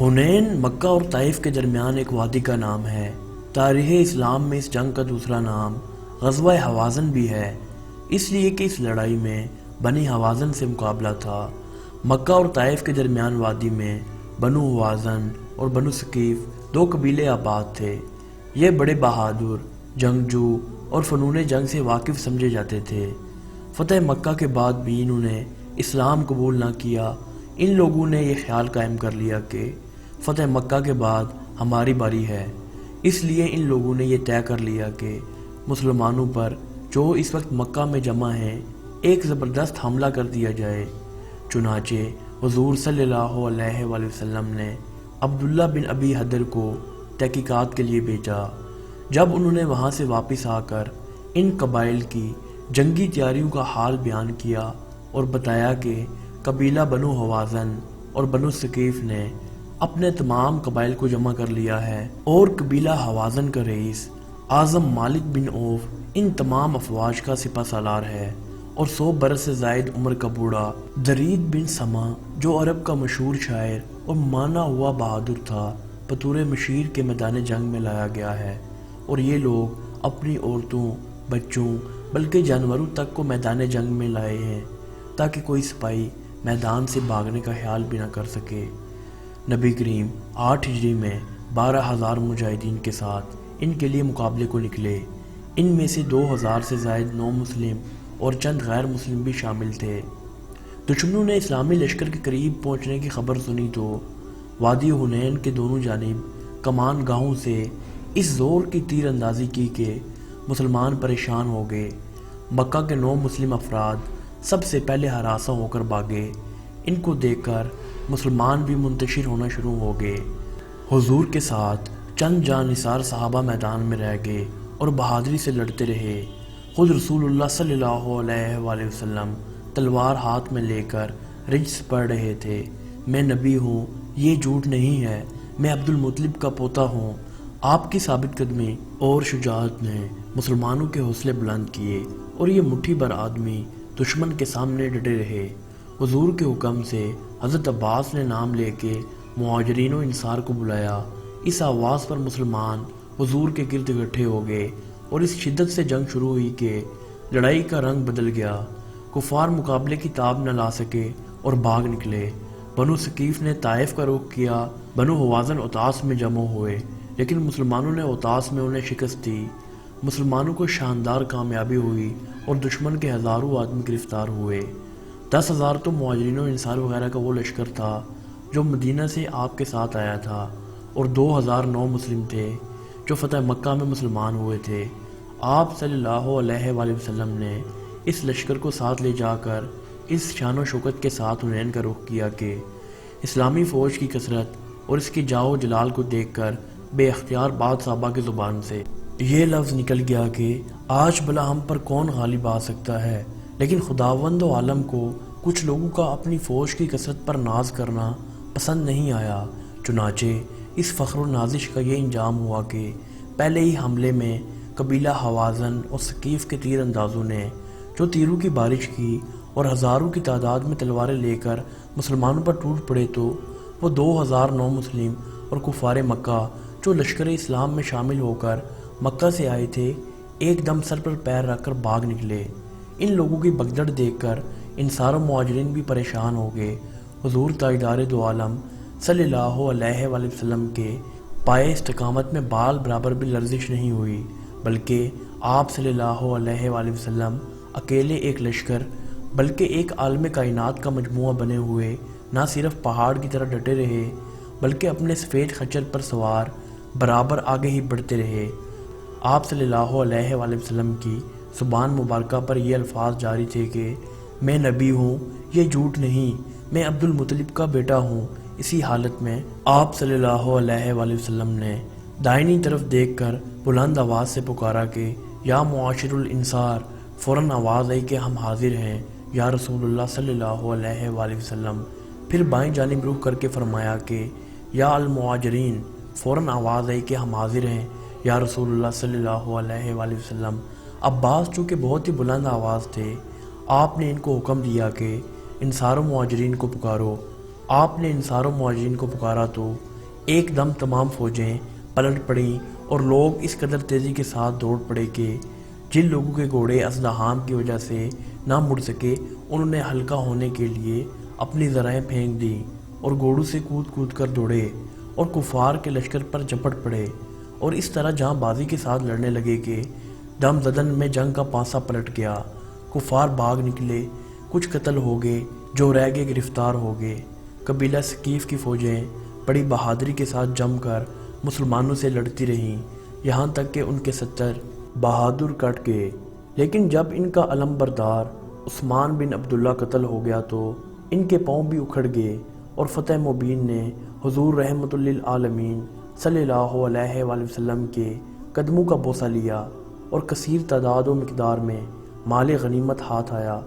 حنین مکہ اور طائف کے درمیان ایک وادی کا نام ہے۔ تاریخ اسلام میں اس جنگ کا دوسرا نام غزوہ حوازن بھی ہے، اس لیے کہ اس لڑائی میں بنی حوازن سے مقابلہ تھا۔ مکہ اور طائف کے درمیان وادی میں بنو حوازن اور بنو ثقیف دو قبیلے آباد تھے۔ یہ بڑے بہادر، جنگجو اور فنون جنگ سے واقف سمجھے جاتے تھے۔ فتح مکہ کے بعد بھی انہوں نے اسلام قبول نہ کیا۔ ان لوگوں نے یہ خیال قائم کر لیا کہ فتح مکہ کے بعد ہماری باری ہے، اس لیے ان لوگوں نے یہ طے کر لیا کہ مسلمانوں پر جو اس وقت مکہ میں جمع ہیں ایک زبردست حملہ کر دیا جائے۔ چنانچہ حضور صلی اللہ علیہ وآلہ وسلم نے عبداللہ بن ابی حدر کو تحقیقات کے لیے بھیجا۔ جب انہوں نے وہاں سے واپس آ کر ان قبائل کی جنگی تیاریوں کا حال بیان کیا اور بتایا کہ قبیلہ بنو حوازن اور بنو ثقیف نے اپنے تمام قبائل کو جمع کر لیا ہے اور قبیلہ حوازن کا رئیس اعظم مالک بن عوف ان تمام افواج کا سپہ سالار ہے، اور 100 برس سے زائد عمر کا بوڑھا درید بن سما جو عرب کا مشہور شاعر اور مانا ہوا بہادر تھا بطور مشیر کے میدان جنگ میں لایا گیا ہے، اور یہ لوگ اپنی عورتوں، بچوں بلکہ جانوروں تک کو میدان جنگ میں لائے ہیں تاکہ کوئی سپاہی میدان سے بھاگنے کا خیال بھی نہ کر سکے۔ نبی کریم 8 ہجری میں 12,000 مجاہدین کے ساتھ ان کے لیے مقابلے کو نکلے۔ ان میں سے 2,000 سے زائد نو مسلم اور چند غیر مسلم بھی شامل تھے۔ دشمنوں نے اسلامی لشکر کے قریب پہنچنے کی خبر سنی تو وادی حنین کے دونوں جانب کمان گاہوں سے اس زور کی تیر اندازی کی کہ مسلمان پریشان ہو گئے۔ مکہ کے 9 مسلم افراد سب سے پہلے ہراساں ہو کر بھاگے۔ ان کو دیکھ کر مسلمان بھی منتشر ہونا شروع ہو گئے۔ حضور کے ساتھ چند جاں نثار صحابہ میدان میں رہ گئے اور بہادری سے لڑتے رہے۔ خود رسول اللہ صلی اللہ علیہ وآلہ وسلم تلوار ہاتھ میں لے کر رجز پڑھ رہے تھے، میں نبی ہوں، یہ جھوٹ نہیں ہے، میں عبد المطلب کا پوتا ہوں۔ آپ کی ثابت قدمی اور شجاعت نے مسلمانوں کے حوصلے بلند کیے اور یہ مٹھی بھر آدمی دشمن کے سامنے ڈٹے رہے۔ حضور کے حکم سے حضرت عباس نے نام لے کے مہاجرین و انصار کو بلایا۔ اس آواز پر مسلمان حضور کے گرد اکٹھے ہو گئے اور اس شدت سے جنگ شروع ہوئی کہ لڑائی کا رنگ بدل گیا۔ کفار مقابلے کی تاب نہ لا سکے اور بھاگ نکلے۔ بنو ثقیف نے طائف کا رخ کیا۔ بنو حوازن اوطاس میں جمع ہوئے، لیکن مسلمانوں نے اوطاس میں انہیں شکست دی۔ مسلمانوں کو شاندار کامیابی ہوئی اور دشمن کے ہزاروں آدمی گرفتار ہوئے۔ 10,000 تو مہاجرین و انصار وغیرہ کا وہ لشکر تھا جو مدینہ سے آپ کے ساتھ آیا تھا، اور 2,000 نو مسلم تھے جو فتح مکہ میں مسلمان ہوئے تھے۔ آپ صلی اللہ علیہ وآلہ وسلم نے اس لشکر کو ساتھ لے جا کر اس شان و شوکت کے ساتھ حنین کا رخ کیا کہ اسلامی فوج کی کثرت اور اس کی جاہ و جلال کو دیکھ کر بے اختیار بعض صحابہ کی زبان سے یہ لفظ نکل گیا کہ آج بلا ہم پر کون غالب آ سکتا ہے۔ لیکن خداوند و عالم کو کچھ لوگوں کا اپنی فوج کی کثرت پر ناز کرنا پسند نہیں آیا۔ چنانچہ اس فخر و نازش کا یہ انجام ہوا کہ پہلے ہی حملے میں قبیلہ حوازن اور ثقیف کے تیر اندازوں نے جو تیروں کی بارش کی اور ہزاروں کی تعداد میں تلواریں لے کر مسلمانوں پر ٹوٹ پڑے تو وہ 2,000 نو مسلم اور کفار مکہ جو لشکر اسلام میں شامل ہو کر مکہ سے آئے تھے ایک دم سر پر پیر رکھ کر بھاگ نکلے۔ ان لوگوں کی بگدڑ دیکھ کر انصار و مہاجرین بھی پریشان ہو گئے۔ حضور تاجدار دو عالم صلی اللہ علیہ وآلہ وسلم کے پائے استقامت میں بال برابر بھی لرزش نہیں ہوئی، بلکہ آپ صلی اللہ علیہ وآلہ وسلم اکیلے ایک لشکر بلکہ ایک عالم کائنات کا مجموعہ بنے ہوئے نہ صرف پہاڑ کی طرح ڈٹے رہے بلکہ اپنے سفید خچر پر سوار برابر آگے ہی بڑھتے رہے۔ آپ صلی اللہ علیہ وآلہ وسلم کی زبان مبارکہ پر یہ الفاظ جاری تھے کہ میں نبی ہوں، یہ جھوٹ نہیں، میں عبد المطلب کا بیٹا ہوں۔ اسی حالت میں آپ صلی اللہ علیہ وآلہ وسلم نے دائنی طرف دیکھ کر بلند آواز سے پکارا کہ یا معاشر الانصار، فوراً آواز آئی کہ ہم حاضر ہیں یا رسول اللہ صلی اللہ علیہ وآلہ وسلم۔ پھر بائیں جانب رخ کر کے فرمایا کہ یا المہاجرین، فوراً آواز آئی کہ ہم حاضر ہیں یا رسول اللہ صلی اللہ علیہ وآلہ وسلم۔ عباس چونکہ بہت ہی بلند آواز تھے، آپ نے ان کو حکم دیا کہ انصار و مہاجرین کو پکارو۔ آپ نے انصار و مہاجرین کو پکارا تو ایک دم تمام فوجیں پلٹ پڑیں اور لوگ اس قدر تیزی کے ساتھ دوڑ پڑے کہ جن لوگوں کے گھوڑے ازدحام کی وجہ سے نہ مڑ سکے انہوں نے ہلکا ہونے کے لیے اپنی ذرائیں پھینک دیں اور گھوڑوں سے کود کود کر دوڑے اور کفار کے لشکر پر جھپٹ پڑے اور اس طرح جہاں بازی کے ساتھ لڑنے لگے کہ دم زدن میں جنگ کا پانسا پلٹ گیا۔ کفار بھاگ نکلے، کچھ قتل ہو گئے، جو رہ گئے گرفتار ہو گئے۔ قبیلہ ثقیف کی فوجیں بڑی بہادری کے ساتھ جم کر مسلمانوں سے لڑتی رہیں، یہاں تک کہ ان کے 70 بہادر کٹ گئے۔ لیکن جب ان کا علم بردار عثمان بن عبداللہ قتل ہو گیا تو ان کے پاؤں بھی اکھڑ گئے اور فتح مبین نے حضور رحمت للعالمین صلی اللہ علیہ وآلہ وسلم کے قدموں کا بوسہ لیا اور کثیر تعداد و مقدار میں مال غنیمت ہاتھ آیا۔